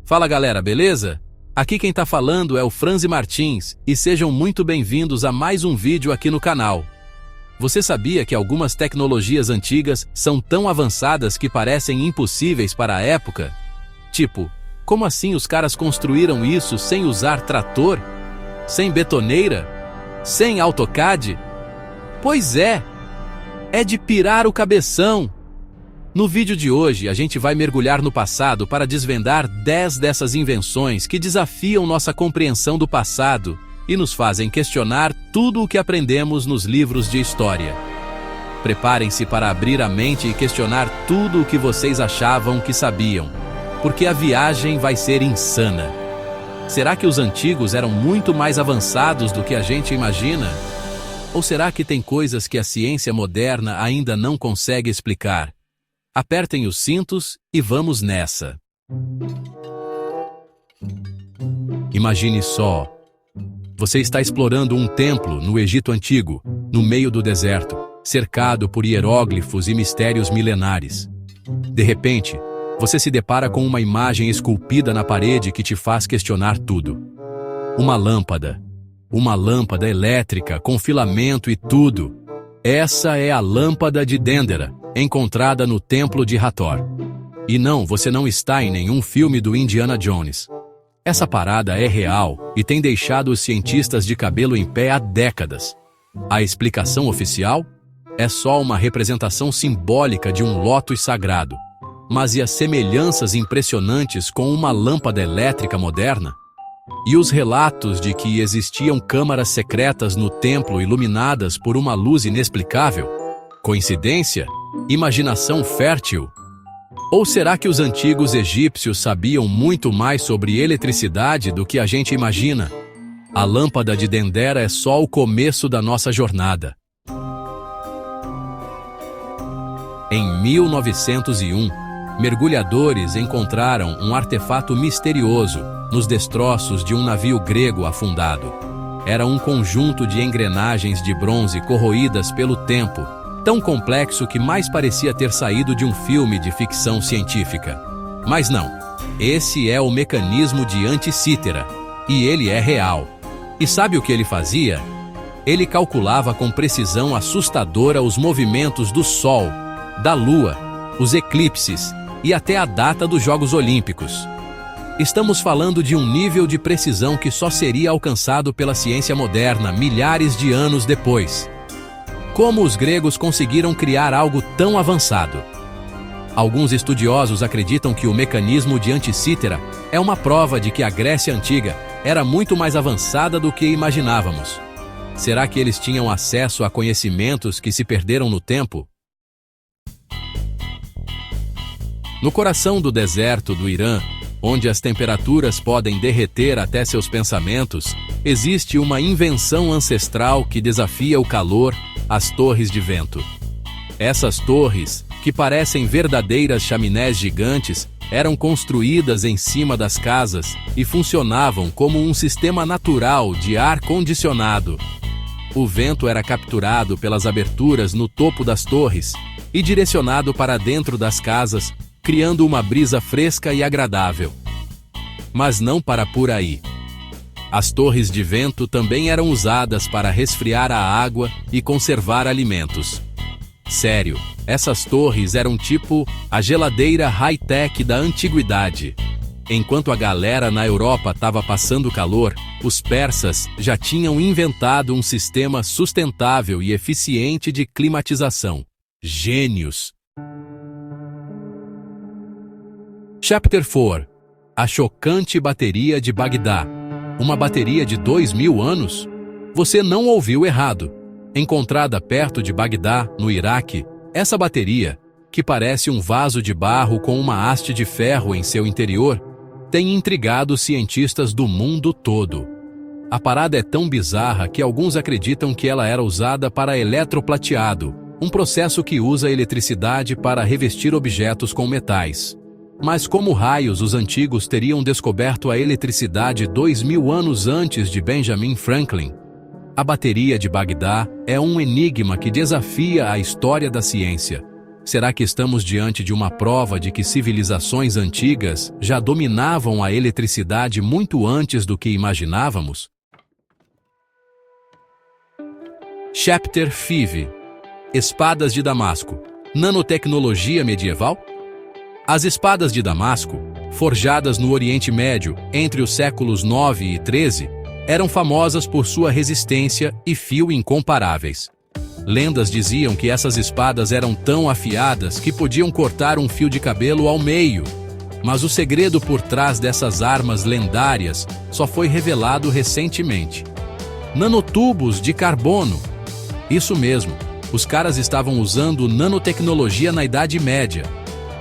Fala galera, beleza? Aqui quem tá falando é o Franzi Martins e sejam muito bem-vindos a mais um vídeo aqui no canal. Você sabia que algumas tecnologias antigas são tão avançadas que parecem impossíveis para a época? Tipo, como assim os caras construíram isso sem usar trator? Sem betoneira? Sem AutoCAD? Pois é de pirar o cabeção! No vídeo de hoje, a gente vai mergulhar no passado para desvendar 10 dessas invenções que desafiam nossa compreensão do passado e nos fazem questionar tudo o que aprendemos nos livros de história. Preparem-se para abrir a mente e questionar tudo o que vocês achavam que sabiam, porque a viagem vai ser insana. Será que os antigos eram muito mais avançados do que a gente imagina? Ou será que tem coisas que a ciência moderna ainda não consegue explicar? Apertem os cintos e vamos nessa. Imagine só. Você está explorando um templo no Egito Antigo, no meio do deserto, cercado por hieróglifos e mistérios milenares. De repente, você se depara com uma imagem esculpida na parede que te faz questionar tudo. Uma lâmpada elétrica com filamento e tudo. Essa é a lâmpada de Dendera, encontrada no Templo de Hathor. E não, você não está em nenhum filme do Indiana Jones. Essa parada é real e tem deixado os cientistas de cabelo em pé há décadas. A explicação oficial é só uma representação simbólica de um lótus sagrado. Mas e as semelhanças impressionantes com uma lâmpada elétrica moderna? E os relatos de que existiam câmaras secretas no templo iluminadas por uma luz inexplicável? Coincidência? Imaginação fértil? Ou será que os antigos egípcios sabiam muito mais sobre eletricidade do que a gente imagina? A lâmpada de Dendera é só o começo da nossa jornada. Em 1901, mergulhadores encontraram um artefato misterioso nos destroços de um navio grego afundado. Era um conjunto de engrenagens de bronze corroídas pelo tempo, tão complexo que mais parecia ter saído de um filme de ficção científica. Mas não, esse é o mecanismo de Anticítera, e ele é real. E sabe o que ele fazia? Ele calculava com precisão assustadora os movimentos do Sol, da Lua, os eclipses e até a data dos Jogos Olímpicos. Estamos falando de um nível de precisão que só seria alcançado pela ciência moderna milhares de anos depois. Como os gregos conseguiram criar algo tão avançado? Alguns estudiosos acreditam que o mecanismo de Anticítera é uma prova de que a Grécia Antiga era muito mais avançada do que imaginávamos. Será que eles tinham acesso a conhecimentos que se perderam no tempo? No coração do deserto do Irã, onde as temperaturas podem derreter até seus pensamentos, existe uma invenção ancestral que desafia o calor, as torres de vento. Essas torres, que parecem verdadeiras chaminés gigantes, eram construídas em cima das casas e funcionavam como um sistema natural de ar condicionado. O vento era capturado pelas aberturas no topo das torres e direcionado para dentro das casas, criando uma brisa fresca e agradável. Mas não para por aí. As torres de vento também eram usadas para resfriar a água e conservar alimentos. Sério, essas torres eram tipo a geladeira high-tech da antiguidade. Enquanto a galera na Europa estava passando calor, os persas já tinham inventado um sistema sustentável e eficiente de climatização. Gênios! Chapter 4. A chocante bateria de Bagdá. Uma bateria de 2000 anos? Você não ouviu errado. Encontrada perto de Bagdá, no Iraque, essa bateria, que parece um vaso de barro com uma haste de ferro em seu interior, tem intrigado cientistas do mundo todo. A parada é tão bizarra que alguns acreditam que ela era usada para eletroplateado, um processo que usa eletricidade para revestir objetos com metais. Mas como raios os antigos teriam descoberto a eletricidade 2000 anos antes de Benjamin Franklin? A bateria de Bagdá é um enigma que desafia a história da ciência. Será que estamos diante de uma prova de que civilizações antigas já dominavam a eletricidade muito antes do que imaginávamos? Chapter 5. Espadas de Damasco. Nanotecnologia medieval? As espadas de Damasco, forjadas no Oriente Médio entre os séculos 9 e 13, eram famosas por sua resistência e fio incomparáveis. Lendas diziam que essas espadas eram tão afiadas que podiam cortar um fio de cabelo ao meio. Mas o segredo por trás dessas armas lendárias só foi revelado recentemente. Nanotubos de carbono. Isso mesmo, os caras estavam usando nanotecnologia na Idade Média.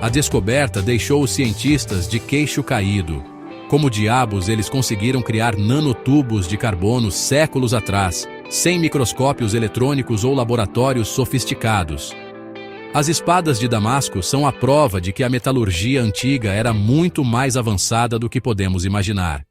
A descoberta deixou os cientistas de queixo caído. Como diabos eles conseguiram criar nanotubos de carbono séculos atrás, sem microscópios eletrônicos ou laboratórios sofisticados? As espadas de Damasco são a prova de que a metalurgia antiga era muito mais avançada do que podemos imaginar.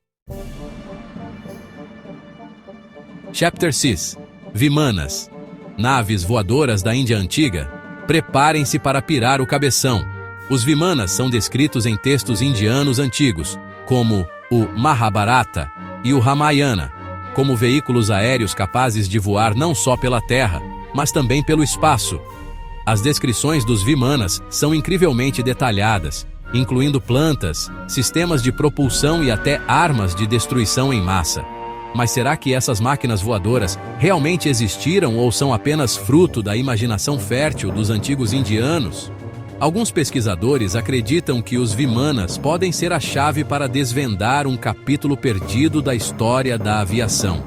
Chapter 6. Vimanas. Naves voadoras da Índia Antiga. Preparem-se para pirar o cabeção. Os Vimanas são descritos em textos indianos antigos, como o Mahabharata e o Ramayana, como veículos aéreos capazes de voar não só pela terra, mas também pelo espaço. As descrições dos Vimanas são incrivelmente detalhadas, incluindo plantas, sistemas de propulsão e até armas de destruição em massa. Mas será que essas máquinas voadoras realmente existiram ou são apenas fruto da imaginação fértil dos antigos indianos? Alguns pesquisadores acreditam que os Vimanas podem ser a chave para desvendar um capítulo perdido da história da aviação.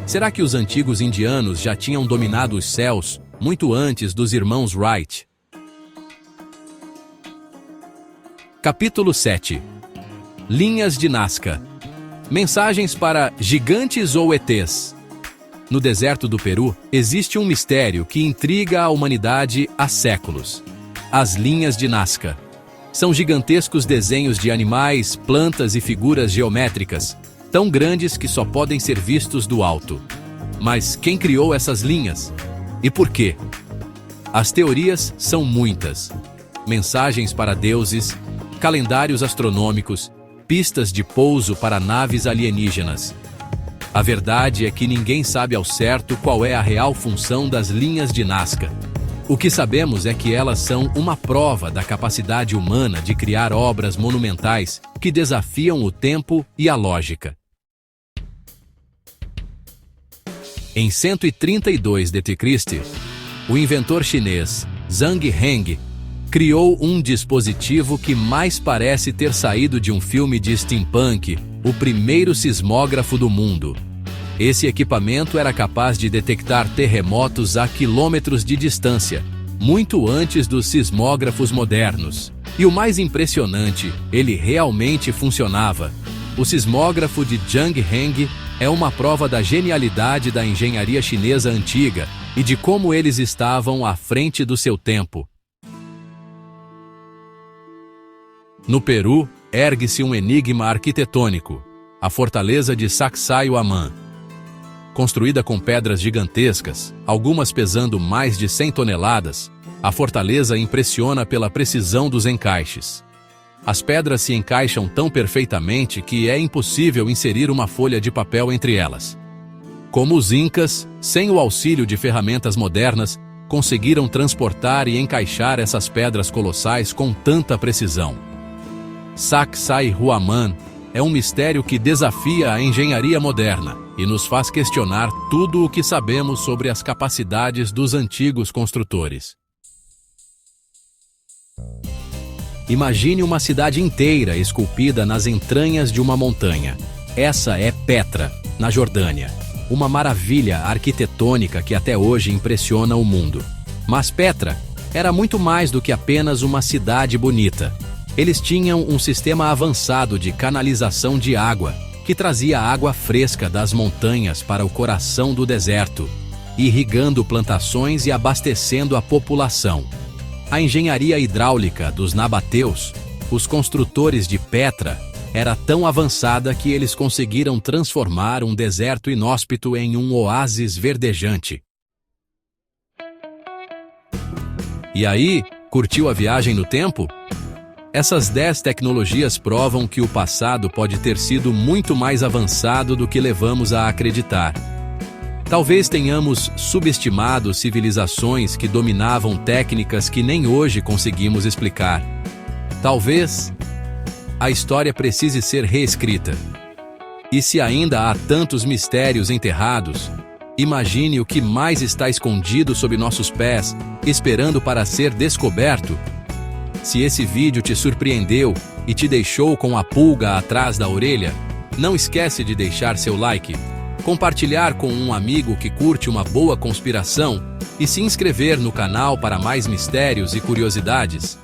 Será que os antigos indianos já tinham dominado os céus muito antes dos irmãos Wright? Capítulo 7. Linhas de Nazca. Mensagens para gigantes ou ETs? No deserto do Peru, existe um mistério que intriga a humanidade há séculos. As linhas de Nazca. São gigantescos desenhos de animais, plantas e figuras geométricas, tão grandes que só podem ser vistos do alto. Mas quem criou essas linhas? E por quê? As teorias são muitas. Mensagens para deuses, calendários astronômicos, pistas de pouso para naves alienígenas. A verdade é que ninguém sabe ao certo qual é a real função das linhas de Nazca. O que sabemos é que elas são uma prova da capacidade humana de criar obras monumentais que desafiam o tempo e a lógica. Em 132 d.C., o inventor chinês Zhang Heng criou um dispositivo que mais parece ter saído de um filme de steampunk, o primeiro sismógrafo do mundo. Esse equipamento era capaz de detectar terremotos a quilômetros de distância, muito antes dos sismógrafos modernos. E o mais impressionante, ele realmente funcionava. O sismógrafo de Zhang Heng é uma prova da genialidade da engenharia chinesa antiga e de como eles estavam à frente do seu tempo. No Peru, ergue-se um enigma arquitetônico, a fortaleza de Sacsayhuamán. Construída com pedras gigantescas, algumas pesando mais de 100 toneladas, a fortaleza impressiona pela precisão dos encaixes. As pedras se encaixam tão perfeitamente que é impossível inserir uma folha de papel entre elas. Como os incas, sem o auxílio de ferramentas modernas, conseguiram transportar e encaixar essas pedras colossais com tanta precisão. Sacsayhuamán é um mistério que desafia a engenharia moderna e nos faz questionar tudo o que sabemos sobre as capacidades dos antigos construtores. Imagine uma cidade inteira esculpida nas entranhas de uma montanha. Essa é Petra, na Jordânia. Uma maravilha arquitetônica que até hoje impressiona o mundo. Mas Petra era muito mais do que apenas uma cidade bonita. Eles tinham um sistema avançado de canalização de água, que trazia água fresca das montanhas para o coração do deserto, irrigando plantações e abastecendo a população. A engenharia hidráulica dos nabateus, os construtores de Petra, era tão avançada que eles conseguiram transformar um deserto inóspito em um oásis verdejante. E aí, Curtiu a viagem no tempo? Essas 10 tecnologias provam que o passado pode ter sido muito mais avançado do que levamos a acreditar. Talvez tenhamos subestimado civilizações que dominavam técnicas que nem hoje conseguimos explicar. Talvez a história precise ser reescrita. E se ainda há tantos mistérios enterrados, imagine o que mais está escondido sob nossos pés, esperando para ser descoberto. Se esse vídeo te surpreendeu e te deixou com a pulga atrás da orelha, não esquece de deixar seu like, compartilhar com um amigo que curte uma boa conspiração e se inscrever no canal para mais mistérios e curiosidades.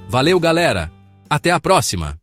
Valeu, galera! Até a próxima!